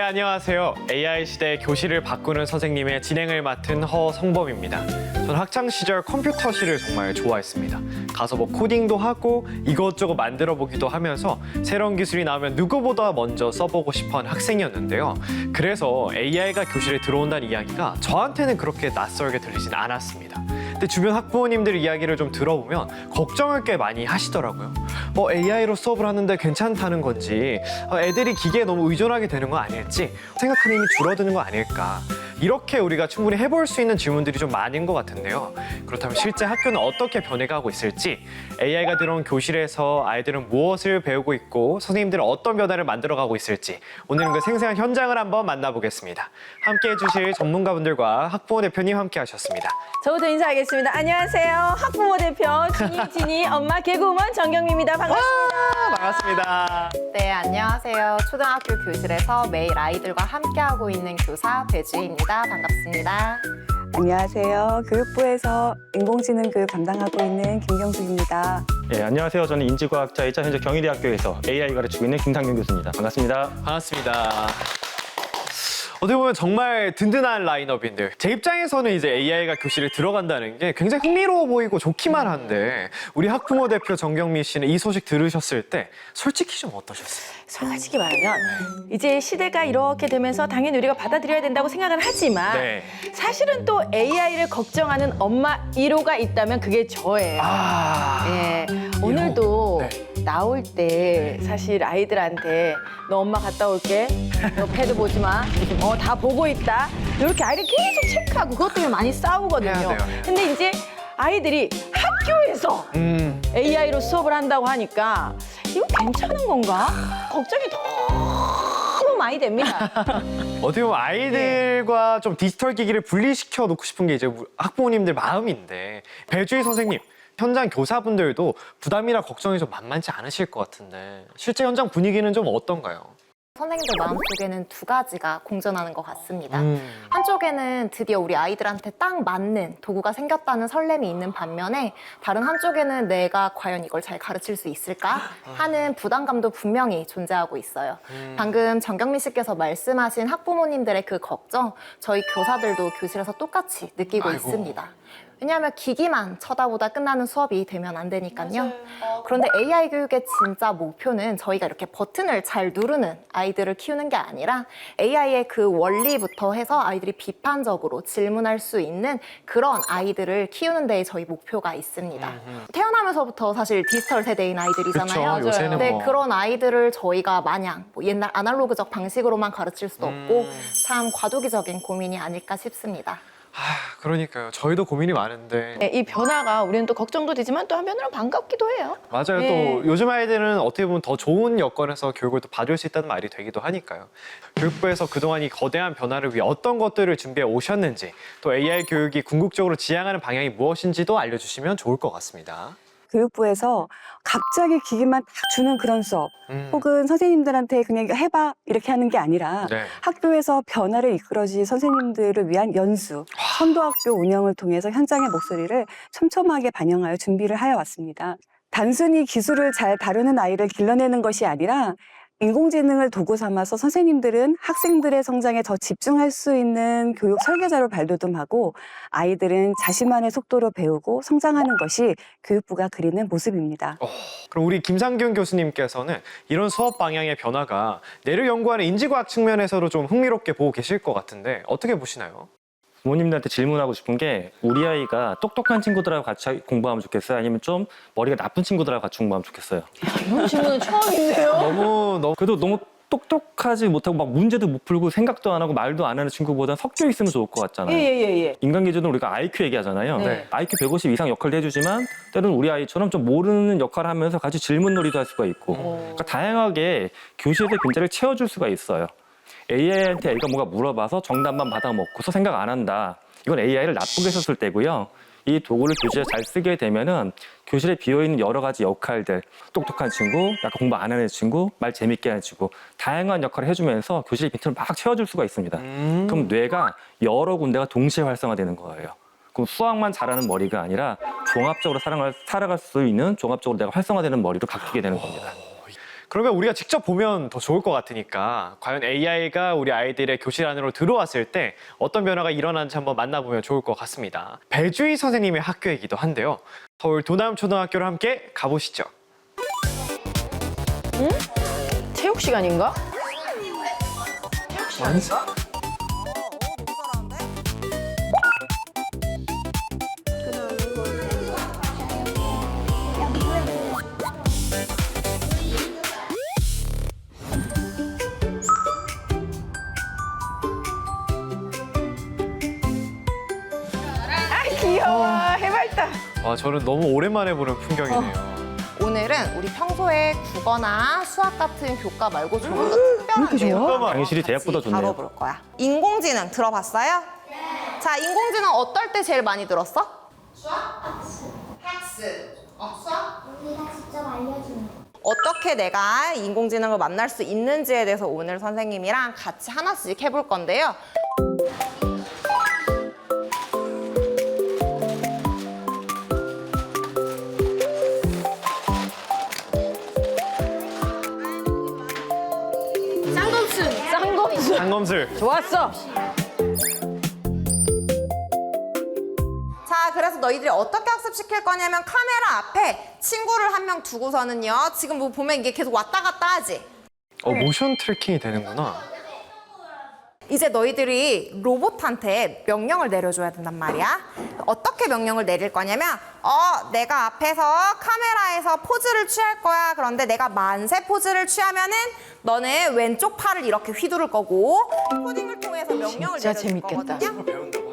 안녕하세요. AI 시대 교실을 바꾸는 선생님의 진행을 맡은 허성범입니다. 저는 학창 시절 컴퓨터실을 정말 좋아했습니다. 가서 뭐 코딩도 하고 이것저것 만들어 보기도 하면서 새로운 기술이 나오면 누구보다 먼저 써보고 싶어하는 학생이었는데요. 그래서 AI가 교실에 들어온다는 이야기가 저한테는 그렇게 낯설게 들리진 않았습니다. 근데 주변 학부모님들 이야기를 좀 들어보면 걱정을 꽤 많이 하시더라고요. AI로 수업을 하는데 괜찮다는 건지, 애들이 기계에 너무 의존하게 되는 건 아닐지, 생각하는 힘이 줄어드는 거 아닐까. 이렇게 우리가 충분히 해볼 수 있는 질문들이 좀 많은 것 같은데요. 그렇다면 실제 학교는 어떻게 변해가고 있을지, AI가 들어온 교실에서 아이들은 무엇을 배우고 있고 선생님들은 어떤 변화를 만들어가고 있을지 오늘은 그 생생한 현장을 한번 만나보겠습니다. 함께해 주실 전문가분들과 학부모 대표님 함께 하셨습니다. 저부터 인사하겠습니다. 안녕하세요. 학부모 대표 지니 엄마 개그우먼 정경미입니다. 반갑습니다. 반갑습니다. 네, 안녕하세요. 초등학교 교실에서 매일 아이들과 함께하고 있는 교사 배주희입니다. 반갑습니다. 안녕하세요. 교육부에서 인공지능 교육 담당하고 있는 김경숙입니다. 예, 안녕하세요. 저는 인지과학자이자 현재 경희대학교에서 AI 가르치고 있는 김상균 교수입니다. 반갑습니다. 반갑습니다. 어떻게 보면 정말 든든한 라인업인데 제 입장에서는 이제 AI가 교실에 들어간다는 게 굉장히 흥미로워 보이고 좋기만 한데 우리 학부모 대표 정경미 씨는 이 소식 들으셨을 때 솔직히 좀 어떠셨어요? 솔직히 말하면 이제 시대가 이렇게 되면서 당연히 우리가 받아들여야 된다고 생각은 하지만 네. 사실은 또 AI를 걱정하는 엄마 1호가 있다면 그게 저예요. 예, 오늘도 나올 때 사실 아이들한테 너 엄마 갔다 올게, 너 패드 보지 마, 다 보고 있다 이렇게 아이를 계속 체크하고 그것 때문에 많이 싸우거든요. 해야 돼요. 근데 이제 아이들이 학교에서 AI로 수업을 한다고 하니까 이거 괜찮은 건가? 걱정이 너무 많이 됩니다. 어떻게 보면 아이들과 좀 디지털 기기를 분리시켜 놓고 싶은 게 이제 학부모님들 마음인데 배주희 선생님, 현장 교사분들도 부담이나 걱정이 좀 만만치 않으실 것 같은데 실제 현장 분위기는 좀 어떤가요? 선생님들 마음속에는 두 가지가 공존하는 것 같습니다. 한쪽에는 드디어 우리 아이들한테 딱 맞는 도구가 생겼다는 설렘이 있는 반면에 다른 한쪽에는 내가 과연 이걸 잘 가르칠 수 있을까 하는 부담감도 분명히 존재하고 있어요. 방금 정경미 씨께서 말씀하신 학부모님들의 그 걱정 저희 교사들도 교실에서 똑같이 느끼고 있습니다. 왜냐하면 기기만 쳐다보다 끝나는 수업이 되면 안 되니까요. 그런데 AI 교육의 진짜 목표는 저희가 이렇게 버튼을 잘 누르는 아이들을 키우는 게 아니라 AI의 그 원리부터 해서 아이들이 비판적으로 질문할 수 있는 그런 아이들을 키우는 데에 저희 목표가 있습니다. 태어나면서부터 사실 디지털 세대인 아이들이잖아요. 그쵸, 요새는 네, 뭐. 그런 아이들을 저희가 마냥 옛날 아날로그적 방식으로만 가르칠 수도 없고 참 과도기적인 고민이 아닐까 싶습니다. 그러니까요. 저희도 고민이 많은데 네, 이 변화가 우리는 또 걱정도 되지만 또 한편으로는 반갑기도 해요. 맞아요. 네. 또 요즘 아이들은 어떻게 보면 더 좋은 여건에서 교육을 또 받을 수 있다는 말이 되기도 하니까요. 교육부에서 그동안 이 거대한 변화를 위해 어떤 것들을 준비해 오셨는지 또 AI 교육이 궁극적으로 지향하는 방향이 무엇인지도 알려주시면 좋을 것 같습니다. 교육부에서 갑자기 기기만 딱 주는 그런 수업 혹은 선생님들한테 그냥 해봐 이렇게 하는 게 아니라 네. 학교에서 변화를 이끌어줄 선생님들을 위한 연수, 선도학교 운영을 통해서 현장의 목소리를 촘촘하게 반영하여 준비를 하여 왔습니다. 단순히 기술을 잘 다루는 아이를 길러내는 것이 아니라 인공지능을 도구 삼아서 선생님들은 학생들의 성장에 더 집중할 수 있는 교육 설계자로 발돋움하고 아이들은 자신만의 속도로 배우고 성장하는 것이 교육부가 그리는 모습입니다. 그럼 우리 김상균 교수님께서는 이런 수업 방향의 변화가 뇌를 연구하는 인지과학 측면에서도 좀 흥미롭게 보고 계실 것 같은데 어떻게 보시나요? 부모님들한테 질문하고 싶은 게 우리 아이가 똑똑한 친구들하고 같이 공부하면 좋겠어요? 아니면 좀 머리가 나쁜 친구들하고 같이 공부하면 좋겠어요? 이런 질문은 처음인데요. 너무 그래도 너무 똑똑하지 못하고 막 문제도 못 풀고 생각도 안 하고 말도 안 하는 친구보다 섞여 있으면 좋을 것 같잖아요. 예. 인간 기준으로 우리가 IQ 얘기하잖아요. 네. IQ 150 이상 역할도 해주지만 때로는 우리 아이처럼 좀 모르는 역할을 하면서 같이 질문놀이도 할 수가 있고 그러니까 다양하게 교실에서 빈자리를 채워줄 수가 있어요. AI한테 애가 뭔가 물어봐서 정답만 받아먹고서 생각 안 한다. 이건 AI를 나쁘게 썼을 때고요. 이 도구를 교실에 잘 쓰게 되면은 교실에 비어있는 여러 가지 역할들, 똑똑한 친구, 약간 공부 안 하는 친구, 말 재밌게 하는 친구, 다양한 역할을 해주면서 교실의 빈틈을 막 채워줄 수가 있습니다. 그럼 뇌가 여러 군데가 동시에 활성화되는 거예요. 그럼 수학만 잘하는 머리가 아니라 종합적으로 살아갈 수 있는 종합적으로 내가 활성화되는 머리로 바뀌게 되는 겁니다. 그러면 우리가 직접 보면 더 좋을 것 같으니까 과연 AI가 우리 아이들의 교실 안으로 들어왔을 때 어떤 변화가 일어나는지 한번 만나보면 좋을 것 같습니다. 배주희 선생님의 학교이기도 한데요. 서울 도남초등학교를 함께 가보시죠. 체육 시간인가? 귀여워. 해맑다. 와, 저는 너무 오랜만에 보는 풍경이네요. 오늘은 우리 평소에 국어나 수학 같은 교과 말고 조금 더 특별한 내용 강의실이 대학보다 좋네요. 다뤄볼 거야. 인공지능 들어봤어요? 네. 자, 인공지능 어떨 때 제일 많이 들었어? 학습. 수학? 우리가 직접 알려주는 거. 어떻게 내가 인공지능을 만날 수 있는지에 대해서 오늘 선생님이랑 같이 하나씩 해볼 건데요. 쌍검술. 상검술. 좋았어. 자, 그래서 너희들이 어떻게 학습시킬 거냐면 카메라 앞에 친구를 한 명 두고서는요. 지금 뭐 보면 이게 계속 왔다 갔다 하지? 모션 트래킹이 되는구나. 이제 너희들이 로봇한테 명령을 내려줘야 된단 말이야. 어떻게 명령을 내릴 거냐면 내가 앞에서 카메라에서 포즈를 취할 거야. 그런데 내가 만세 포즈를 취하면은 너는 왼쪽 팔을 이렇게 휘두를 거고 코딩을 통해서 명령을 진짜 내려줄 재밌겠다. 거거든요.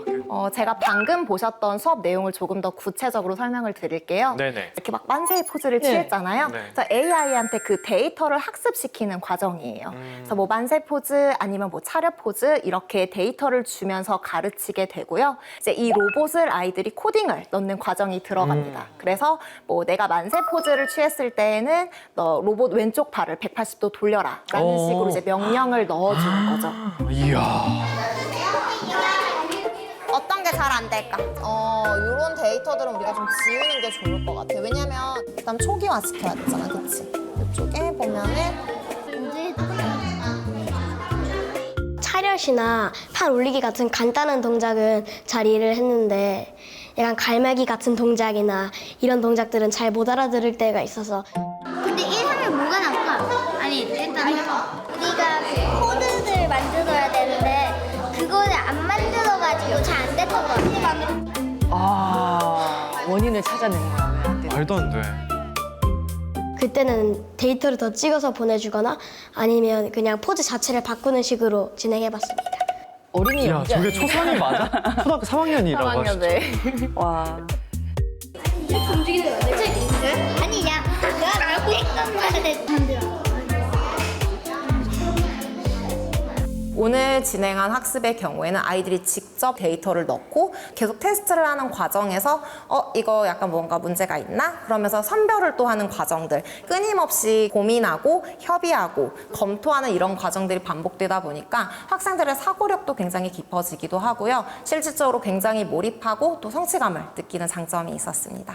제가 방금 보셨던 수업 내용을 조금 더 구체적으로 설명을 드릴게요. 네네. 이렇게 막 만세 포즈를 네. 취했잖아요. 네. 그래서 AI한테 그 데이터를 학습시키는 과정이에요. 그래서 뭐 만세 포즈 아니면 뭐 차렷 포즈 이렇게 데이터를 주면서 가르치게 되고요. 이제 이 로봇을 아이들이 코딩을 넣는 과정이 들어갑니다. 그래서 뭐 내가 만세 포즈를 취했을 때에는 너 로봇 왼쪽 팔을 180도 돌려라 라는 식으로 이제 명령을 넣어주는 거죠. 이야. 어떤 게 잘 안 될까? 이런 데이터들은 우리가 좀 지우는 게 좋을 것 같아. 왜냐면 일단 초기화 시켜야 되잖아, 그치? 이쪽에 보면은 차렷이나 팔 올리기 같은 간단한 동작은 잘 이해를 했는데 약간 갈매기 같은 동작이나 이런 동작들은 잘 못 알아들을 때가 있어서 근데 1하면 뭐가 나올까? 아니 일단 우리가 그 코드를 만들어야 되는데 그거를 안 만들어가지고 잘 안 됐던 것 같아. 원인을 찾아낸 거야. 왜 안 돼? 말도 안 돼. 그때는 데이터를 더 찍어서 보내주거나 아니면 그냥 포즈 자체를 바꾸는 식으로 진행해봤습니다. 어린이 야, 연기 저게 아니에요? 초삼이 맞아? 초등학교 3학년이라고 하시죠? 와. 움직이는 거 같아. 아니 야, 내가 알고 있던 말을 만들어. 오늘 진행한 학습의 경우에는 아이들이 직접 데이터를 넣고 계속 테스트를 하는 과정에서 이거 약간 뭔가 문제가 있나? 그러면서 선별을 또 하는 과정들 끊임없이 고민하고 협의하고 검토하는 이런 과정들이 반복되다 보니까 학생들의 사고력도 굉장히 깊어지기도 하고요. 실질적으로 굉장히 몰입하고 또 성취감을 느끼는 장점이 있었습니다.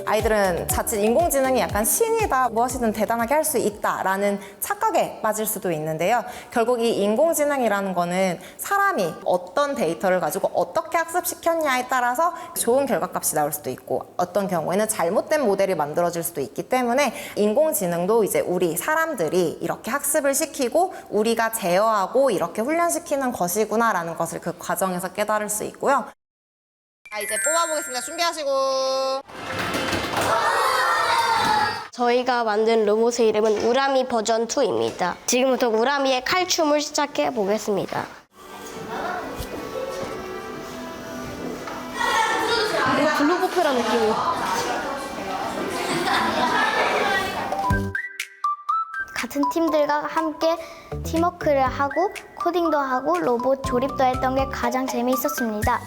아이들은 자칫 인공지능이 약간 신이다, 무엇이든 대단하게 할 수 있다라는 착각에 빠질 수도 있는데요. 결국 이 인공지능이라는 거는 사람이 어떤 데이터를 가지고 어떻게 학습시켰냐에 따라서 좋은 결과값이 나올 수도 있고 어떤 경우에는 잘못된 모델이 만들어질 수도 있기 때문에 인공지능도 이제 우리 사람들이 이렇게 학습을 시키고 우리가 제어하고 이렇게 훈련시키는 것이구나라는 것을 그 과정에서 깨달을 수 있고요. 자, 이제 뽑아보겠습니다. 준비하시고. 저희가 만든 로봇의 이름은 우라미 버전 2입니다. 지금부터 우라미의 칼춤을 시작해 보겠습니다. 블루버프라 느낌이. 같은 팀들과 함께 팀워크를 하고 코딩도 하고 로봇 조립도 했던 게 가장 재미있었습니다.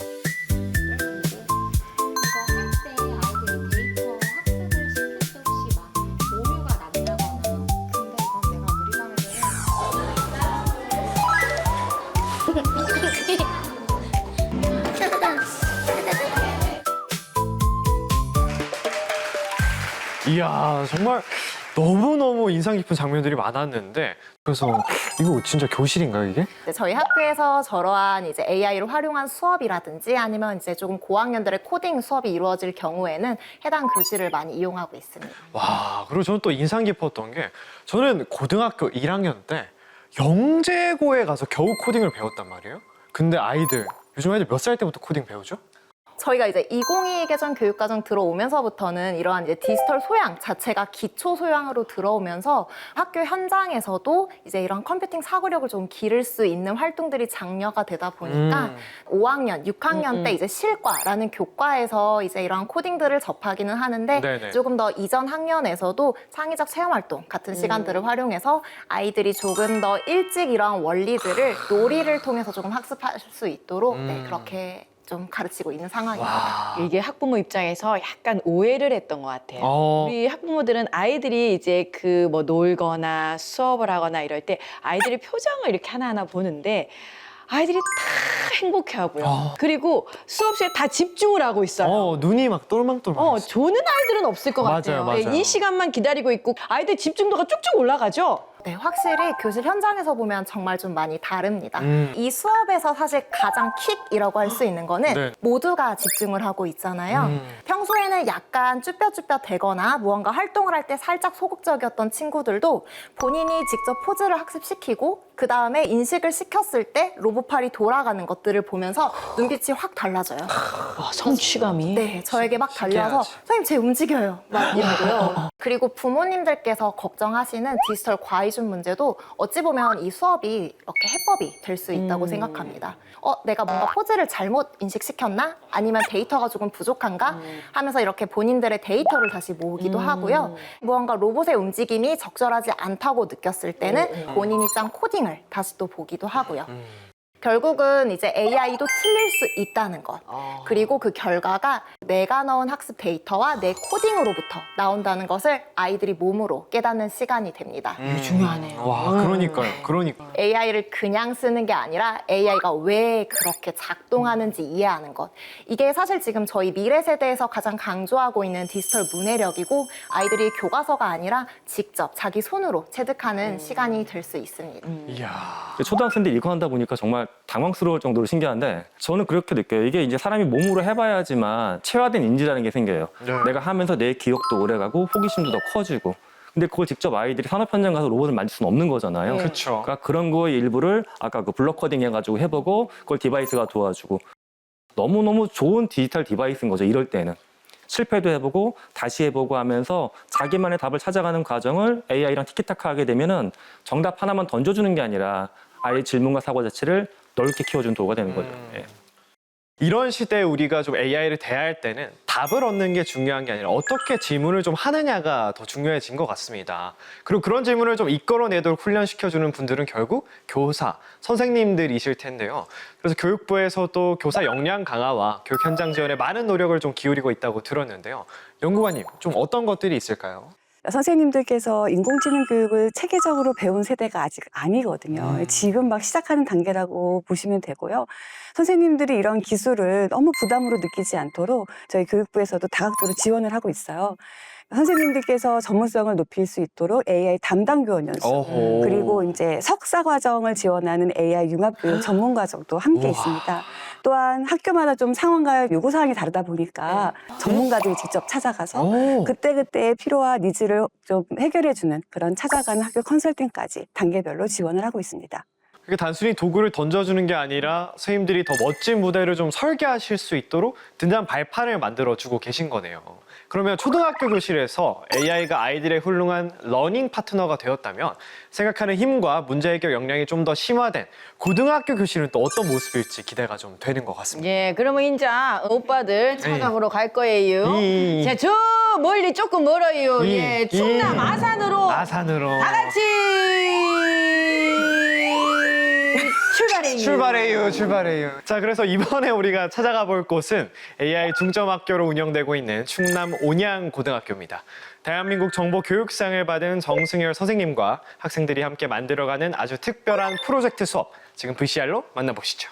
이야, 정말 너무너무 인상 깊은 장면들이 많았는데, 그래서 이거 진짜 교실인가요, 이게? 네, 저희 학교에서 저러한 이제 AI를 활용한 수업이라든지 아니면 이제 조금 고학년들의 코딩 수업이 이루어질 경우에는 해당 교실을 많이 이용하고 있습니다. 와, 그리고 저는 또 인상 깊었던 게, 저는 고등학교 1학년 때 영재고에 가서 겨우 코딩을 배웠단 말이에요. 근데 요즘 아이들 몇 살 때부터 코딩 배우죠? 저희가 이제 2022 개정 교육과정 들어오면서부터는 이러한 이제 디지털 소양 자체가 기초 소양으로 들어오면서 학교 현장에서도 이제 이런 컴퓨팅 사고력을 좀 기를 수 있는 활동들이 장려가 되다 보니까 5학년, 6학년 때 이제 실과라는 교과에서 이제 이런 코딩들을 접하기는 하는데 네네. 조금 더 이전 학년에서도 창의적 체험 활동 같은 시간들을 활용해서 아이들이 조금 더 일찍 이러한 원리들을 놀이를 통해서 조금 학습할 수 있도록 네, 그렇게 좀 가르치고 있는 상황입니다. 이게 학부모 입장에서 약간 오해를 했던 것 같아요. 우리 학부모들은 아이들이 이제 그 뭐 놀거나 수업을 하거나 이럴 때 아이들의 표정을 이렇게 하나하나 보는데 아이들이 다 행복해하고요. 그리고 수업 시간에 다 집중을 하고 있어요. 눈이 막 똘망똘망. 조는 아이들은 없을 것 같아요. 맞아요. 이 시간만 기다리고 있고 아이들 집중도가 쭉쭉 올라가죠. 네, 확실히 교실 현장에서 보면 정말 좀 많이 다릅니다. 이 수업에서 사실 가장 킥이라고 할 수 있는 거는 네. 모두가 집중을 하고 있잖아요. 평소에는 약간 쭈뼛쭈뼛 대거나 무언가 활동을 할 때 살짝 소극적이었던 친구들도 본인이 직접 포즈를 학습시키고 그 다음에 인식을 시켰을 때 로봇팔이 돌아가는 것들을 보면서 눈빛이 확 달라져요. 성취감이. 네, 저에게 막 달려와서 선생님 쟤 움직여요. 막 이러고요. 그리고 부모님들께서 걱정하시는 디지털 과이준 문제도 어찌 보면 이 수업이 이렇게 해법이 될 수 있다고 생각합니다. 내가 뭔가 포즈를 잘못 인식시켰나? 아니면 데이터가 조금 부족한가? 하면서 이렇게 본인들의 데이터를 다시 모으기도 하고요. 무언가 로봇의 움직임이 적절하지 않다고 느꼈을 때는 본인이 짠 코딩을 다시 또 보기도 하고요. 결국은 이제 AI도 틀릴 수 있다는 것. 그리고 그 결과가 내가 넣은 학습 데이터와 내 코딩으로부터 나온다는 것을 아이들이 몸으로 깨닫는 시간이 됩니다. 중요하네요. 와, 그러니까요. AI를 그냥 쓰는 게 아니라 AI가 왜 그렇게 작동하는지 이해하는 것. 이게 사실 지금 저희 미래 세대에서 가장 강조하고 있는 디지털 문해력이고 아이들이 교과서가 아니라 직접 자기 손으로 체득하는 시간이 될 수 있습니다. 이야. 초등학생들이 이거 한다 보니까 정말 당황스러울 정도로 신기한데 저는 그렇게 느껴요. 이게 이제 사람이 몸으로 해봐야지만 체화된 인지라는 게 생겨요. 네. 내가 하면서 내 기억도 오래가고 호기심도 더 커지고. 근데 그걸 직접 아이들이 산업 현장 가서 로봇을 만질 수는 없는 거잖아요. 그렇죠. 그러니까 그런 거의 일부를 아까 그 블럭 코딩 해가지고 해보고 그걸 디바이스가 도와주고 너무너무 좋은 디지털 디바이스인 거죠. 이럴 때는. 실패도 해보고 다시 해보고 하면서 자기만의 답을 찾아가는 과정을 AI랑 티키타카 하게 되면은 정답 하나만 던져주는 게 아니라 아이의 질문과 사고 자체를 넓게 키워준 도구가 되는 거죠. 예. 이런 시대에 우리가 좀 AI를 대할 때는 답을 얻는 게 중요한 게 아니라 어떻게 질문을 좀 하느냐가 더 중요해진 것 같습니다. 그리고 그런 질문을 좀 이끌어내도록 훈련시켜주는 분들은 결국 교사, 선생님들이실 텐데요. 그래서 교육부에서도 교사 역량 강화와 교육 현장 지원에 많은 노력을 좀 기울이고 있다고 들었는데요. 연구관님, 좀 어떤 것들이 있을까요? 선생님들께서 인공지능 교육을 체계적으로 배운 세대가 아직 아니거든요. 지금 막 시작하는 단계라고 보시면 되고요. 선생님들이 이런 기술을 너무 부담으로 느끼지 않도록 저희 교육부에서도 다각도로 지원을 하고 있어요. 선생님들께서 전문성을 높일 수 있도록 AI 담당 교원 연수, 그리고 이제 석사 과정을 지원하는 AI 융합 교육 전문 과정도 함께 있습니다. 또한 학교마다 좀 상황과 요구 사항이 다르다 보니까 전문가들이 직접 찾아가서 그때그때의 필요와 니즈를 좀 해결해주는 그런 찾아가는 학교 컨설팅까지 단계별로 지원을 하고 있습니다. 그게 단순히 도구를 던져주는 게 아니라 선생님들이 더 멋진 무대를 좀 설계하실 수 있도록 든든한 발판을 만들어주고 계신 거네요. 그러면 초등학교 교실에서 AI가 아이들의 훌륭한 러닝 파트너가 되었다면 생각하는 힘과 문제 해결 역량이 좀 더 심화된 고등학교 교실은 또 어떤 모습일지 기대가 좀 되는 것 같습니다. 예, 그러면 이제 오빠들 찾아보러 갈 거예요. 자, 저 멀리 조금 멀어요. 예, 충남 아산으로 아산으로 다 같이 출발해요. 자, 그래서 이번에 우리가 찾아가 볼 곳은 AI 중점학교로 운영되고 있는 충남 온양고등학교입니다. 대한민국 정보교육상을 받은 정승열 선생님과 학생들이 함께 만들어가는 아주 특별한 프로젝트 수업, 지금 VCR로 만나보시죠.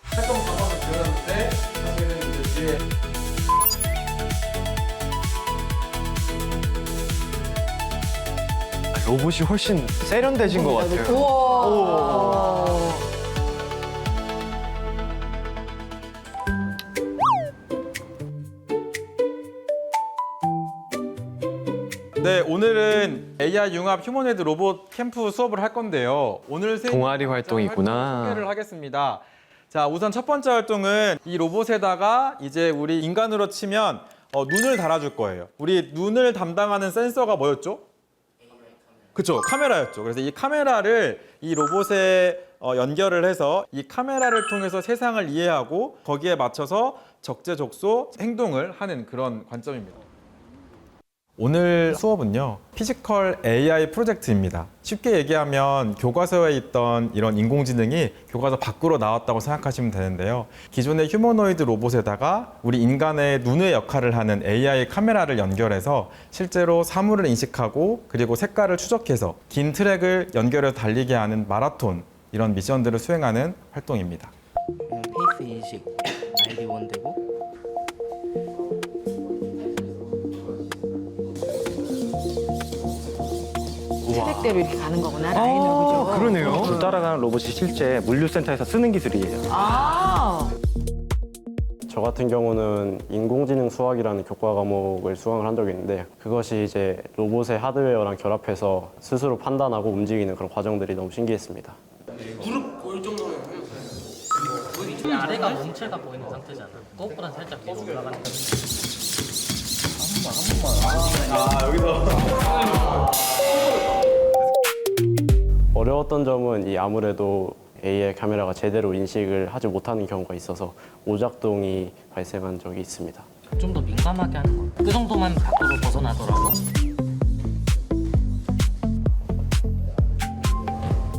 활동 방법을 들었는데 사실은 이제 뒤에 로봇이 훨씬 세련돼진 것 같아요. 우와. 네, 오늘은 AI 융합 휴머노이드 로봇 캠프 수업을 할 건데요. 오늘 동아리 활동이구나. 소개를 하겠습니다. 자, 우선 첫 번째 활동은 이 로봇에다가 이제 우리 인간으로 치면 눈을 달아줄 거예요. 우리 눈을 담당하는 센서가 뭐였죠? 그쵸, 카메라였죠. 그래서 이 카메라를 이 로봇에 연결을 해서 이 카메라를 통해서 세상을 이해하고 거기에 맞춰서 적재적소 행동을 하는 그런 관점입니다. 오늘 수업은요, 피지컬 AI 프로젝트입니다. 쉽게 얘기하면 교과서에 있던 이런 인공지능이 교과서 밖으로 나왔다고 생각하시면 되는데요. 기존의 휴머노이드 로봇에다가 우리 인간의 눈의 역할을 하는 AI 카메라를 연결해서 실제로 사물을 인식하고 그리고 색깔을 추적해서 긴 트랙을 연결해서 달리게 하는 마라톤, 이런 미션들을 수행하는 활동입니다. 페이스 인식 아이디 원되고 트랙대로 이렇게 가는 거구나, 라인으로. 그죠? 그러네요. 줄 따라가는 로봇이 실제 물류센터에서 쓰는 기술이에요. 아. 저 같은 경우는 인공지능 수학이라는 교과 과목을 수강을 한 적이 있는데 그것이 이제 로봇의 하드웨어랑 결합해서 스스로 판단하고 움직이는 그런 과정들이 너무 신기했습니다. 아래가 몸체가 보이는 상태잖아. 그것보다 살짝 위로 올라가는 거. 어려웠던 점은 이 아무래도 AI 카메라가 제대로 인식을 하지 못하는 경우가 있어서 오작동이 발생한 적이 있습니다. 좀 더 민감하게 하는 거. 그 정도만 밖으로 벗어나더라고.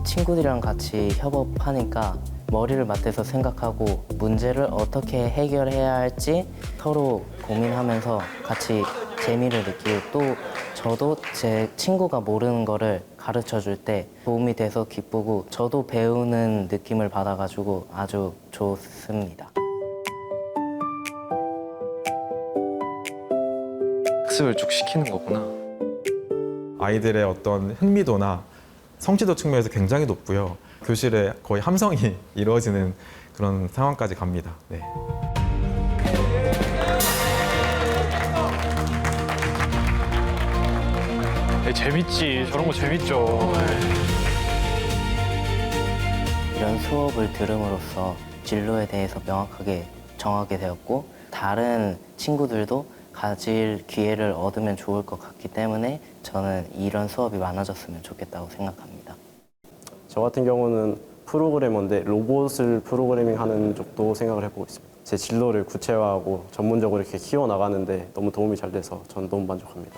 친구들이랑 같이 협업하니까 머리를 맞대서 생각하고 문제를 어떻게 해결해야 할지 서로 고민하면서 같이 재미를 느끼고 또 저도 제 친구가 모르는 거를 가르쳐 줄 때 도움이 돼서 기쁘고 저도 배우는 느낌을 받아가지고 아주 좋습니다. 학습을 쭉 시키는 거구나. 아이들의 어떤 흥미도나 성취도 측면에서 굉장히 높고요. 교실에 거의 함성이 이루어지는 그런 상황까지 갑니다. 네. 재밌지. 저런 거 재밌죠. 이런 수업을 들음으로써 진로에 대해서 명확하게 정하게 되었고 다른 친구들도 가질 기회를 얻으면 좋을 것 같기 때문에 저는 이런 수업이 많아졌으면 좋겠다고 생각합니다. 저 같은 경우는 프로그래머인데 로봇을 프로그래밍하는 쪽도 생각을 해보고 있습니다. 제 진로를 구체화하고 전문적으로 이렇게 키워나가는데 너무 도움이 잘 돼서 전 너무 만족합니다.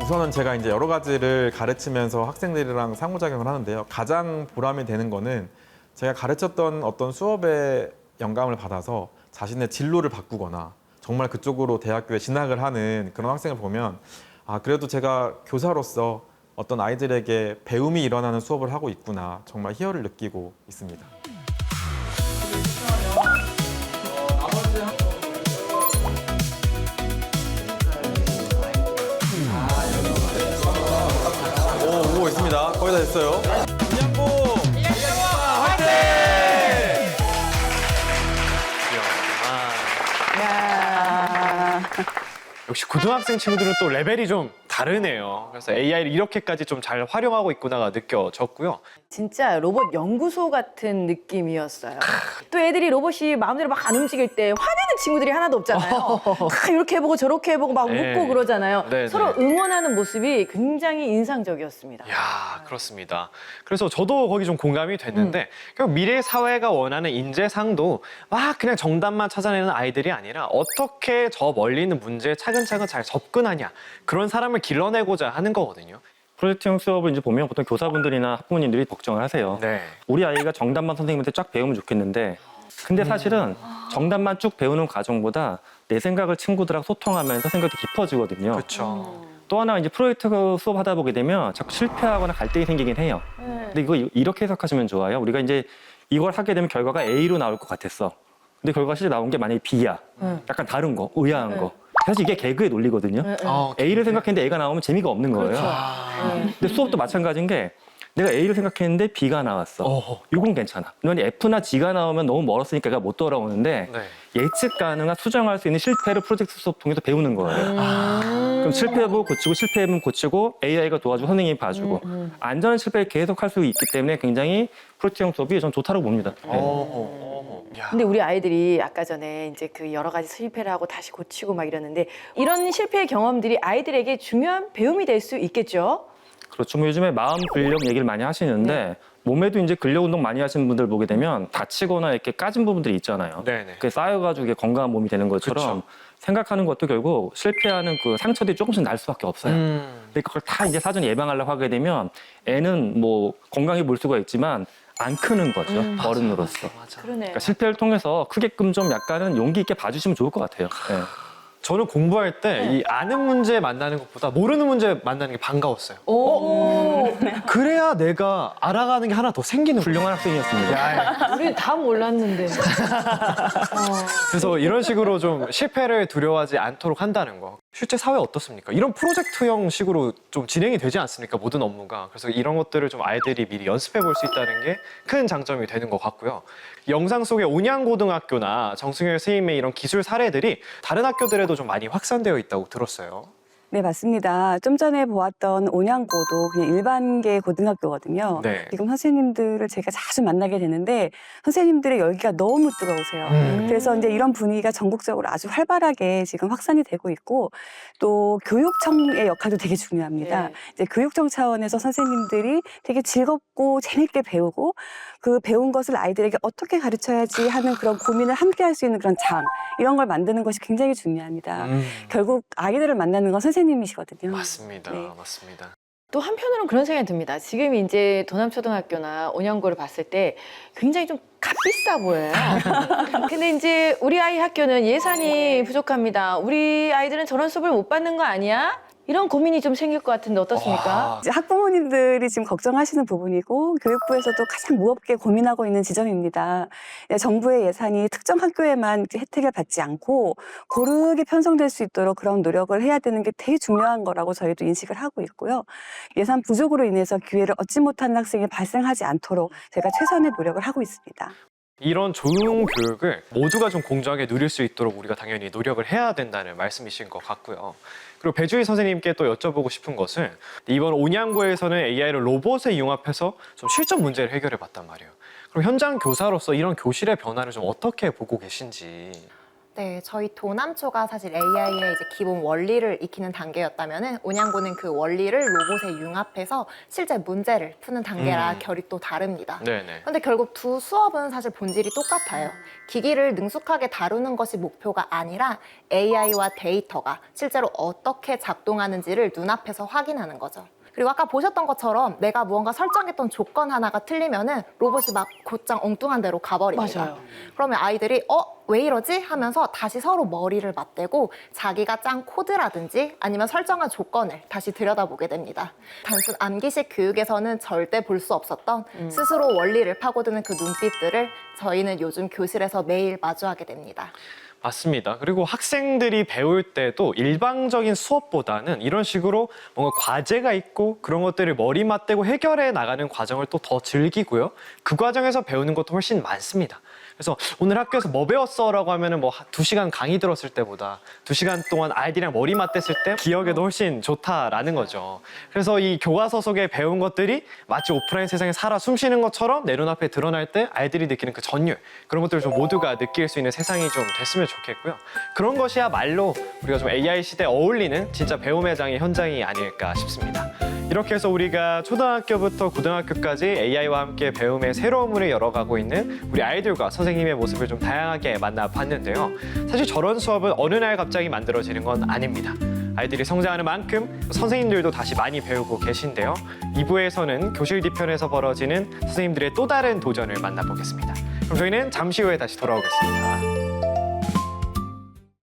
우선은 제가 이제 여러 가지를 가르치면서 학생들이랑 상호작용을 하는데요. 가장 보람이 되는 거는 제가 가르쳤던 어떤 수업에 영감을 받아서 자신의 진로를 바꾸거나 정말 그쪽으로 대학교에 진학을 하는 그런 학생을 보면 아, 그래도 제가 교사로서 어떤 아이들에게 배움이 일어나는 수업을 하고 있구나. 정말 희열을 느끼고 있습니다. 오고 있습니다. 거의 다 됐어요. 문양고 화이팅! 야. 역시 고등학생 친구들은 또 레벨이 좀 다르네요. 그래서 AI를 이렇게까지 좀 잘 활용하고 있구나가 느껴졌고요. 진짜 로봇 연구소 같은 느낌이었어요. 또 애들이 로봇이 마음대로 막 안 움직일 때 화내는 친구들이 하나도 없잖아요. 이렇게 해보고 저렇게 해보고 막 네. 웃고 그러잖아요. 네, 서로 네. 응원하는 모습이 굉장히 인상적이었습니다. 이야, 그렇습니다. 그래서 저도 거기 좀 공감이 됐는데 결국 미래 사회가 원하는 인재상도 막 그냥 정답만 찾아내는 아이들이 아니라 어떻게 저 멀리 있는 문제에 차근차근 잘 접근하냐 그런 사람을 길러내고자 하는 거거든요. 프로젝트형 수업을 이제 보면 보통 교사분들이나 학부모님들이 걱정을 하세요. 네. 우리 아이가 정답만 선생님한테 쫙 배우면 좋겠는데 근데 사실은 정답만 쭉 배우는 과정보다 내 생각을 친구들하고 소통하면서 생각이 깊어지거든요. 그렇죠. 또 하나 이제 프로젝트 수업 하다 보게 되면 자꾸 실패하거나 갈등이 생기긴 해요. 근데 이거 이렇게 해석하시면 좋아요. 우리가 이제 이걸 하게 되면 결과가 A로 나올 것 같았어. 근데 결과가 실제 나온 게 만약에 B야. 약간 다른 거, 의아한 거. 사실 이게 개그의 논리거든요. A를 생각했는데 A가 나오면 재미가 없는 거예요. 근데 수업도 마찬가지인 게 내가 A를 생각했는데 B가 나왔어. 이건 괜찮아. 근데 F나 G가 나오면 너무 멀었으니까 얘가 못 돌아오는데 네. 예측 가능한 수정할 수 있는 실패를 프로젝트 수업 통해서 배우는 거예요. 그럼 실패해보고 고치고 실패해보면 고치고 AI가 도와주고 선생님이 봐주고 안전한 실패를 계속 할 수 있기 때문에 굉장히 프로젝트형 수업이 전 좋다고 봅니다. 네. 근데 우리 아이들이 아까 전에 이제 그 여러 가지 실패를 하고 다시 고치고 막 이러는데 이런 실패의 경험들이 아이들에게 중요한 배움이 될 수 있겠죠? 그렇죠. 뭐 요즘에 마음 근력 얘기를 많이 하시는데 몸에도 이제 근력 운동 많이 하시는 분들 보게 되면 다치거나 이렇게 까진 부분들이 있잖아요. 네네. 그게 쌓여가지고 이게 건강한 몸이 되는 것처럼 그쵸. 생각하는 것도 결국 실패하는 그 상처들이 조금씩 날 수밖에 없어요. 근데 그걸 다 이제 사전에 예방하려고 하게 되면 애는 뭐 건강해 볼 수가 있지만 안 크는 거죠. 어른으로서. 그러네. 그러니까 실패를 통해서 크게끔 좀 약간은 용기 있게 봐주시면 좋을 것 같아요. 네. 저는 공부할 때 이 아는 문제 만나는 것보다 모르는 문제 만나는 게 반가웠어요. 오, 그래야 내가 알아가는 게 하나 더 생기는 거예요. 훌륭한 학생이었습니다. 우리 다 몰랐는데. 그래서 이런 식으로 좀 실패를 두려워하지 않도록 한다는 거. 실제 사회 어떻습니까? 이런 프로젝트형 식으로 좀 진행이 되지 않습니까? 모든 업무가. 그래서 이런 것들을 좀 아이들이 미리 연습해 볼 수 있다는 게 큰 장점이 되는 것 같고요. 영상 속의 온양고등학교나 정승열 선생님의 이런 기술 사례들이 다른 학교들에도 좀 많이 확산되어 있다고 들었어요. 네, 맞습니다. 좀 전에 보았던 온양고도 그냥 일반계 고등학교거든요. 네. 지금 선생님들을 제가 자주 만나게 되는데 선생님들의 열기가 너무 뜨거우세요. 그래서 이제 이런 분위기가 전국적으로 아주 활발하게 지금 확산이 되고 있고 또 교육청의 역할도 되게 중요합니다. 네. 이제 교육청 차원에서 선생님들이 되게 즐겁고 재밌게 배우고 그 배운 것을 아이들에게 어떻게 가르쳐야지 하는 그런 고민을 함께 할 수 있는 그런 장 이런 걸 만드는 것이 굉장히 중요합니다. 결국 아이들을 만나는 건 선생님이시거든요. 맞습니다. 네. 맞습니다. 또 한편으로는 그런 생각이 듭니다. 지금 이제 도남초등학교나 온양고를 봤을 때 굉장히 좀 값비싸 보여요. 근데 이제 우리 아이 학교는 예산이 부족합니다. 우리 아이들은 저런 수업을 못 받는 거 아니야? 이런 고민이 좀 생길 것 같은데 어떻습니까? 이제 학부모님들이 지금 걱정하시는 부분이고 교육부에서도 가장 무겁게 고민하고 있는 지점입니다. 정부의 예산이 특정 학교에만 혜택을 받지 않고 고르게 편성될 수 있도록 그런 노력을 해야 되는 게 되게 중요한 거라고 저희도 인식을 하고 있고요. 예산 부족으로 인해서 기회를 얻지 못하는 학생이 발생하지 않도록 제가 최선의 노력을 하고 있습니다. 이런 좋은 교육을 모두가 좀 공정하게 누릴 수 있도록 우리가 당연히 노력을 해야 된다는 말씀이신 것 같고요. 그리고 배주희 선생님께 또 여쭤보고 싶은 것은 이번 온양고에서는 AI를 로봇에 융합해서 좀 실전 문제를 해결해 봤단 말이에요. 그럼 현장 교사로서 이런 교실의 변화를 좀 어떻게 보고 계신지. 네, 저희 도남초가 사실 AI의 이제 기본 원리를 익히는 단계였다면은 온양고는 그 원리를 로봇에 융합해서 실제 문제를 푸는 단계라 결이 또 다릅니다. 네네. 근데 결국 두 수업은 사실 본질이 똑같아요. 기기를 능숙하게 다루는 것이 목표가 아니라 AI와 데이터가 실제로 어떻게 작동하는지를 눈앞에서 확인하는 거죠. 그리고 아까 보셨던 것처럼 내가 무언가 설정했던 조건 하나가 틀리면은 로봇이 막 곧장 엉뚱한 데로 가버립니다. 맞아요. 그러면 아이들이 왜 이러지? 하면서 다시 서로 머리를 맞대고 자기가 짠 코드라든지 아니면 설정한 조건을 다시 들여다보게 됩니다. 단순 암기식 교육에서는 절대 볼 수 없었던 스스로 원리를 파고드는 그 눈빛들을 저희는 요즘 교실에서 매일 마주하게 됩니다. 맞습니다. 그리고 학생들이 배울 때도 일방적인 수업보다는 이런 식으로 뭔가 과제가 있고 그런 것들을 머리 맞대고 해결해 나가는 과정을 또 더 즐기고요. 그 과정에서 배우는 것도 훨씬 많습니다. 그래서 오늘 학교에서 뭐 배웠어? 라고 하면은 뭐 2시간 강의 들었을 때보다 2시간 동안 아이들이랑 머리 맞댔을 때 기억에도 훨씬 좋다라는 거죠. 그래서 이 교과서 속에 배운 것들이 마치 오프라인 세상에 살아 숨쉬는 것처럼 내 눈앞에 드러날 때 아이들이 느끼는 그 전율, 그런 것들을 좀 모두가 느낄 수 있는 세상이 좀 됐으면 좋겠고요. 그런 것이야말로 우리가 좀 AI 시대에 어울리는 진짜 배움의 장의 현장이 아닐까 싶습니다. 이렇게 해서 우리가 초등학교부터 고등학교까지 AI와 함께 배움의 새로운 문을 열어가고 있는 우리 아이들과 선생님의 모습을 좀 다양하게 만나봤는데요. 사실 저런 수업은 어느 날 갑자기 만들어지는 건 아닙니다. 아이들이 성장하는 만큼 선생님들도 다시 많이 배우고 계신데요. 2부에서는 교실 뒤편에서 벌어지는 선생님들의 또 다른 도전을 만나보겠습니다. 그럼 저희는 잠시 후에 다시 돌아오겠습니다.